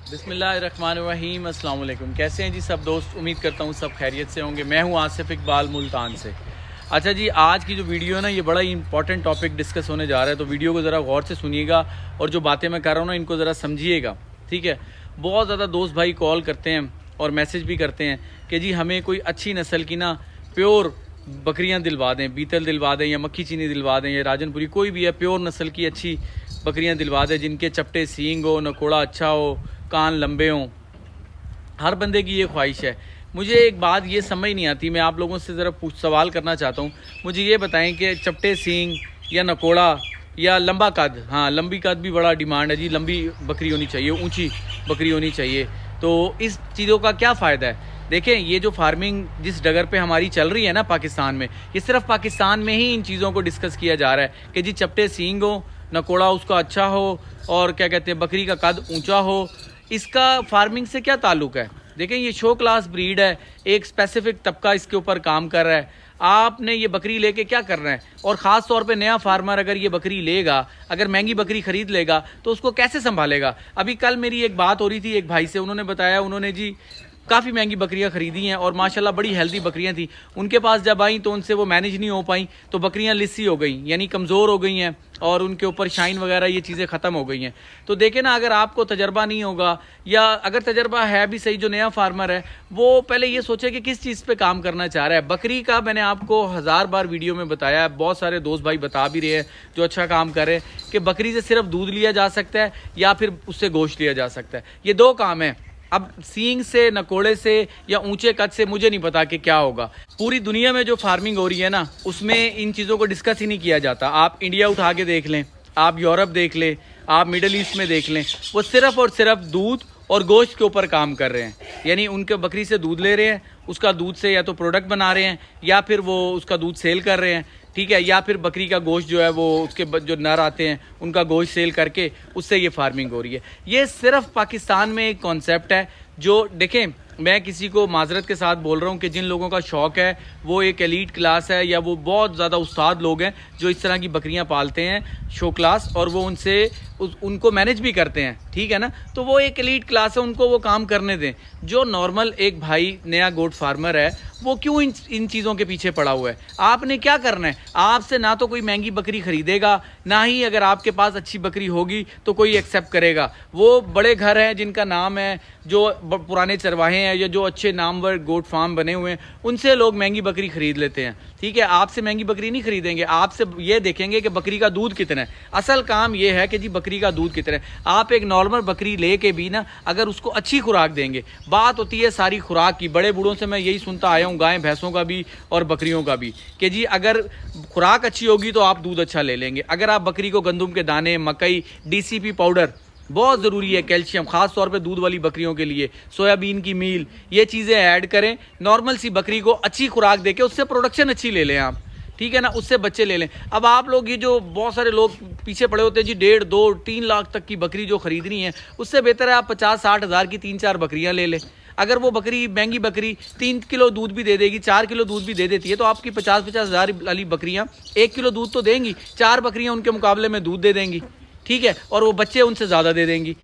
बिस्मिल्लाहिर्रहमानिर्रहीम, अस्सलाम वालेकुम। कैसे हैं जी सब दोस्त? उम्मीद करता हूँ सब खैरियत से होंगे। मैं हूँ आसिफ इकबाल मुल्तान से। अच्छा जी, आज की जो वीडियो है ना, ये बड़ा ही इंपॉर्टेंट टॉपिक डिस्कस होने जा रहा है, तो वीडियो को ज़रा गौर से सुनिएगा और जो बातें मैं कर रहा हूँ ना, इनको ज़रा समझिएगा, ठीक है। बहुत ज़्यादा दोस्त भाई कॉल करते हैं और मैसेज भी करते हैं कि जी हमें कोई अच्छी नस्ल की ना प्योर बकरियां दिलवा दें, बीतल दिलवा दें या मक्खी चीनी दिलवा दें या राजनपुरी, कोई भी है प्योर नस्ल की अच्छी बकरियां दिलवा दें जिनके चपटे सींग हो, नकोड़ा अच्छा हो, कान लंबे हों। हर बंदे की ये ख्वाहिश है। मुझे एक बात ये समझ नहीं आती, मैं आप लोगों से ज़रा सवाल करना चाहता हूँ। मुझे ये बताएं कि चपटे सींग या नकोड़ा या लंबा कद, हाँ लंबी कद भी बड़ा डिमांड है जी, लंबी बकरी होनी चाहिए, ऊंची बकरी होनी चाहिए। तो इस चीज़ों का क्या फ़ायदा है? देखें, ये जो फार्मिंग जिस डगर पे हमारी चल रही है ना पाकिस्तान में, ये सिर्फ पाकिस्तान में ही इन चीज़ों को डिस्कस किया जा रहा है कि जी चपटे सींग हो, नकोड़ा उसका अच्छा हो और क्या कहते हैं बकरी का कद ऊंचा हो। इसका फार्मिंग से क्या ताल्लुक़ है? देखें, ये शो क्लास ब्रीड है, एक स्पेसिफिक तबका इसके ऊपर काम कर रहा है। आपने ये बकरी लेके क्या करना है? और ख़ास तौर पे नया फार्मर अगर ये बकरी लेगा, अगर महंगी बकरी ख़रीद लेगा तो उसको कैसे संभालेगा? अभी कल मेरी एक बात हो रही थी एक भाई से, उन्होंने बताया उन्होंने जी काफ़ी महंगी बकरियां ख़रीदी हैं और माशाल्लाह बड़ी हेल्दी बकरियां थी। उनके पास जब आई तो उनसे वो मैनेज नहीं हो पाई, तो बकरियां लिस्सी हो गई, यानी कमज़ोर हो गई हैं और उनके ऊपर शाइन वगैरह ये चीज़ें ख़त्म हो गई हैं। तो देखें ना, अगर आपको तजर्बा नहीं होगा या अगर तजर्बा है भी सही, जो नया फार्मर है वो पहले ये सोचे कि किस चीज़ पे काम करना चाह रहा है। बकरी का मैंने आपको 1000 बार वीडियो में बताया है, बहुत सारे दोस्त भाई बता भी रहे हैं जो अच्छा काम कर रहे हैं कि बकरी से सिर्फ दूध लिया जा सकता है या फिर उससे गोश्त लिया जा सकता है। ये दो काम है। अब सींग से, नकोड़े से या ऊंचे कद से मुझे नहीं पता कि क्या होगा। पूरी दुनिया में जो फार्मिंग हो रही है ना, उसमें इन चीज़ों को डिस्कस ही नहीं किया जाता। आप इंडिया उठा के देख लें, आप यूरोप देख लें, आप मिडल ईस्ट में देख लें, वो सिर्फ़ और सिर्फ दूध और गोश्त के ऊपर काम कर रहे हैं। यानी उनके बकरी से दूध ले रहे हैं, उसका दूध से या तो प्रोडक्ट बना रहे हैं या फिर वो उसका दूध सेल कर रहे हैं, ठीक है, या फिर बकरी का गोश्त जो है वो उसके जो नर आते हैं उनका गोश्त सेल करके उससे ये फार्मिंग हो रही है। ये सिर्फ पाकिस्तान में एक कॉन्सेप्ट है जो, देखें मैं किसी को माजरत के साथ बोल रहा हूँ कि जिन लोगों का शौक़ है, वो एक एलीट क्लास है या वो बहुत ज़्यादा उस्ताद लोग हैं जो इस तरह की बकरियाँ पालते हैं शो क्लास, और वो उनसे उनको मैनेज भी करते हैं, ठीक है ना, तो वो एक एलीट क्लास है, उनको वो काम करने दें। जो नॉर्मल एक भाई नया गोट फार्मर है वो क्यों इन चीज़ों के पीछे पड़ा हुआ है? आपने क्या करना है? आपसे ना तो कोई महंगी बकरी ख़रीदेगा, ना ही अगर आपके पास अच्छी बकरी होगी तो कोई एक्सेप्ट करेगा। वो बड़े घर हैं जिनका नाम है, जो पुराने चरवाहे हैं या जो अच्छे नामवर गोट फार्म बने हुए हैं, उनसे लोग महंगी बकरी ख़रीद लेते हैं, ठीक है। आपसे महंगी बकरी नहीं खरीदेंगे, आपसे ये देखेंगे कि बकरी का दूध कितना है। असल काम ये है कि जी बकरी का दूध कितना है। आप एक नॉर्मल बकरी ले के भी ना अगर उसको अच्छी खुराक देंगे, बात होती है सारी खुराक की। बड़े बूढ़ों से मैं यही सुनता आया हूँ, गाय भैंसों का भी और बकरियों का भी, कि जी अगर खुराक अच्छी होगी तो आप दूध अच्छा ले लेंगे। अगर आप बकरी को गंदम के दाने, मकई, DCP पाउडर बहुत ज़रूरी है, कैल्शियम ख़ास तौर पे दूध वाली बकरियों के लिए, सोयाबीन की मील, ये चीज़ें ऐड करें। नॉर्मल सी बकरी को अच्छी खुराक देके उससे प्रोडक्शन अच्छी ले लें आप, ठीक है ना, उससे बच्चे ले लें। अब आप लोग ये जो बहुत सारे लोग पीछे पड़े होते हैं जी 1.5, 2, 3 लाख तक की बकरी जो ख़रीदनी है, उससे बेहतर है आप 50-60 हज़ार की 3-4 बकरियाँ ले लें। अगर वो बकरी महंगी बकरी 3 किलो दूध भी दे देगी, 4 किलो दूध भी दे देती है, तो आपकी 50-50 हज़ार वाली बकरियाँ 1 किलो दूध तो देंगी, 4 बकरियाँ उनके मुकाबले में दूध दे देंगी, ठीक है, और वो बच्चे उनसे ज़्यादा दे देंगी।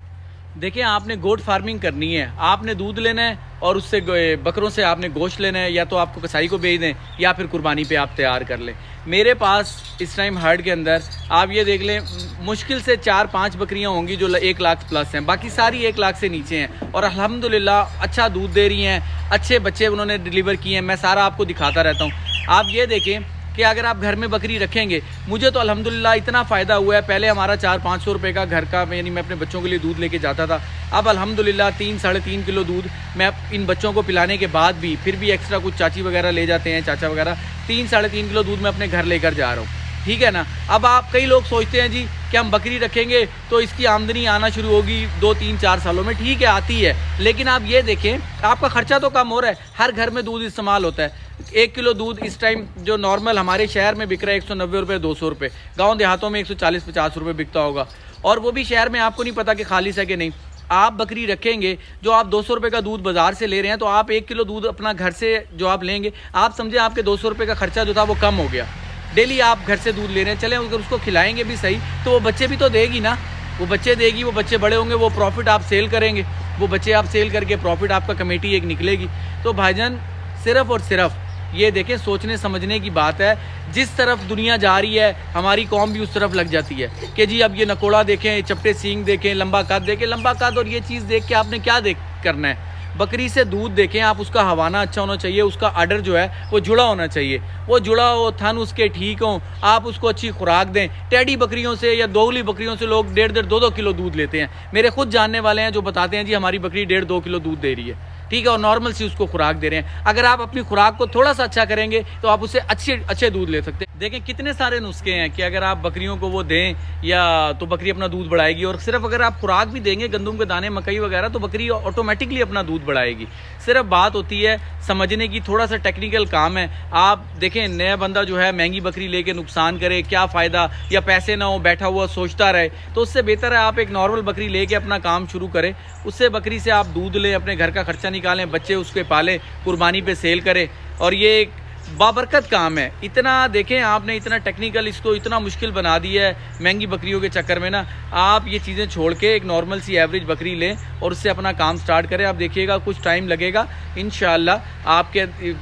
देखिए, आपने गोट फार्मिंग करनी है, आपने दूध लेना है और उससे बकरों से आपने गोश्त लेना है, या तो आपको कसाई को बेच दें या फिर कुर्बानी पे आप तैयार कर लें। मेरे पास इस टाइम हर्ड के अंदर आप ये देख लें, मुश्किल से 4-5 बकरियां होंगी जो 1 लाख प्लस हैं, बाकी सारी 1 लाख से नीचे हैं और अल्हम्दुलिल्लाह अच्छा दूध दे रही हैं, अच्छे बच्चे उन्होंने डिलीवर किए हैं। मैं सारा आपको दिखाता रहता हूँ। आप ये देखें कि अगर आप घर में बकरी रखेंगे, मुझे तो अल्हम्दुलिल्लाह इतना फ़ायदा हुआ है। पहले हमारा 400-500 रुपये का घर का, यानी मैं अपने बच्चों के लिए दूध लेके जाता था, अब अल्हम्दुलिल्लाह 3-3.5 किलो दूध मैं इन बच्चों को पिलाने के बाद भी, फिर भी एक्स्ट्रा कुछ चाची वगैरह ले जाते हैं, चाचा वगैरह, 3-3.5 किलो दूध मैं अपने घर लेकर जा रहा हूँ, ठीक है ना। अब आप कई लोग सोचते हैं जी कि हम बकरी रखेंगे तो इसकी आमदनी आना शुरू होगी 2-3-4 सालों में, ठीक है आती है, लेकिन आप ये देखें आपका ख़र्चा तो कम हो रहा है। हर घर में दूध इस्तेमाल होता है। 1 किलो दूध इस टाइम जो नॉर्मल हमारे शहर में बिक रहा है 190 रुपये, 200 रुपये, गाँव देहातों में 140-50 रुपये बिकता होगा, और वो भी शहर में आपको नहीं पता कि खालिस है कि नहीं। आप बकरी रखेंगे, जो आप 200 रुपये का दूध बाज़ार से ले रहे हैं, तो आप 1 किलो दूध अपना घर से जो आप लेंगे, आप समझे आपके 200 रुपये का खर्चा जो था वो कम हो गया। डेली आप घर से दूध ले रहे हैं, चलें अगर उसको खिलाएंगे भी सही तो वो बच्चे भी तो देगी ना, वो बच्चे देगी, वो बच्चे बड़े होंगे, वो प्रॉफिट आप सेल करेंगे। वो बच्चे आप सेल करके प्रॉफिट आपका कमेटी एक निकलेगी। तो भाईजान सिर्फ़ और सिर्फ ये देखें, सोचने समझने की बात है। जिस तरफ दुनिया जा रही है हमारी कौम भी उस तरफ लग जाती है कि जी अब ये नकोड़ा देखें, चपटे सींग देखें, लंबा कद देखें। लंबा कद और ये चीज़ देख के आपने क्या करना है? बकरी से दूध देखें आप, उसका हवाना अच्छा होना चाहिए, उसका आर्डर जो है वो जुड़ा होना चाहिए, वो जुड़ा हो, थन उसके ठीक हों, आप उसको अच्छी खुराक दें। टेडी बकरियों से या दोगली बकरियों से लोग 1.5 2 किलो दूध लेते हैं। मेरे खुद जानने वाले हैं जो बताते हैं जी हमारी बकरी 1.5 2 किलो दूध दे रही है, ठीक है, और नॉर्मल सी उसको खुराक दे रहे हैं। अगर आप अपनी खुराक को थोड़ा सा अच्छा करेंगे तो आप उससे अच्छे दूध ले सकते हैं। देखें कितने सारे नुस्खे हैं कि अगर आप बकरियों को वो दें या तो बकरी अपना दूध बढ़ाएगी। और सिर्फ अगर आप खुराक भी देंगे, गंदम के दाने, मकई वगैरह, तो बकरी ऑटोमेटिकली अपना दूध बढ़ाएगी। सिर्फ बात होती है समझने की, थोड़ा सा टेक्निकल काम है। आप देखें नया बंदा जो है महंगी बकरी लेके नुकसान करे, क्या फ़ायदा, या पैसे ना हो बैठा हुआ सोचता रहे, तो उससे बेहतर है आप एक नॉर्मल बकरी लेके अपना काम शुरू करें। उससे बकरी से आप दूध लें, अपने घर का खर्चा निकालें, बच्चे उसके पालें, कुर्बानी पे सेल करें। और ये एक बाबरकत काम है। इतना देखें आपने, इतना टेक्निकल इसको इतना मुश्किल बना दिया है महंगी बकरियों के चक्कर में ना। आप ये चीज़ें छोड़ के एक नॉर्मल सी एवरेज बकरी लें और उससे अपना काम स्टार्ट करें। आप देखिएगा कुछ टाइम लगेगा, इंशाअल्लाह आपके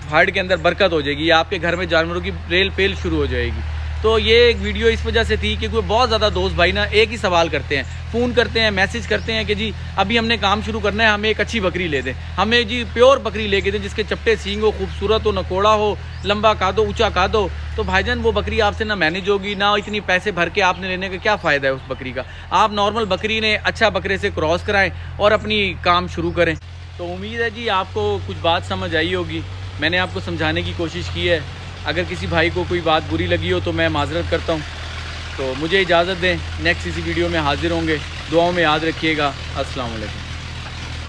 हार्ट के अंदर बरकत हो जाएगी, आपके घर में जानवरों की रेल पेल शुरू हो जाएगी। तो ये एक वीडियो इस वजह से थी कि कोई बहुत ज़्यादा दोस्त भाई ना एक ही सवाल करते हैं, फ़ोन करते हैं, मैसेज करते हैं कि जी अभी हमने काम शुरू करना है, हमें एक अच्छी बकरी ले दें, हमें जी प्योर बकरी लेके दें जिसके चपटे सींग हो, खूबसूरत हो, नकोड़ा हो, लंबा काद हो, ऊँचा काद हो। तो भाईजान वो बकरी आपसे ना मैनेज होगी, ना इतनी पैसे भर के आपने लेने का क्या फ़ायदा है उस बकरी का। आप नॉर्मल बकरी ने अच्छा बकरे से क्रॉस कराएँ और अपनी काम शुरू करें। तो उम्मीद है जी आपको कुछ बात समझ आई होगी, मैंने आपको समझाने की कोशिश की है। अगर किसी भाई को कोई बात बुरी लगी हो तो मैं माजरत करता हूँ। तो मुझे इजाज़त दें, नेक्स्ट इसी वीडियो में हाजिर होंगे। दुआओं में याद रखिएगा। अस्सलाम वालेकुम।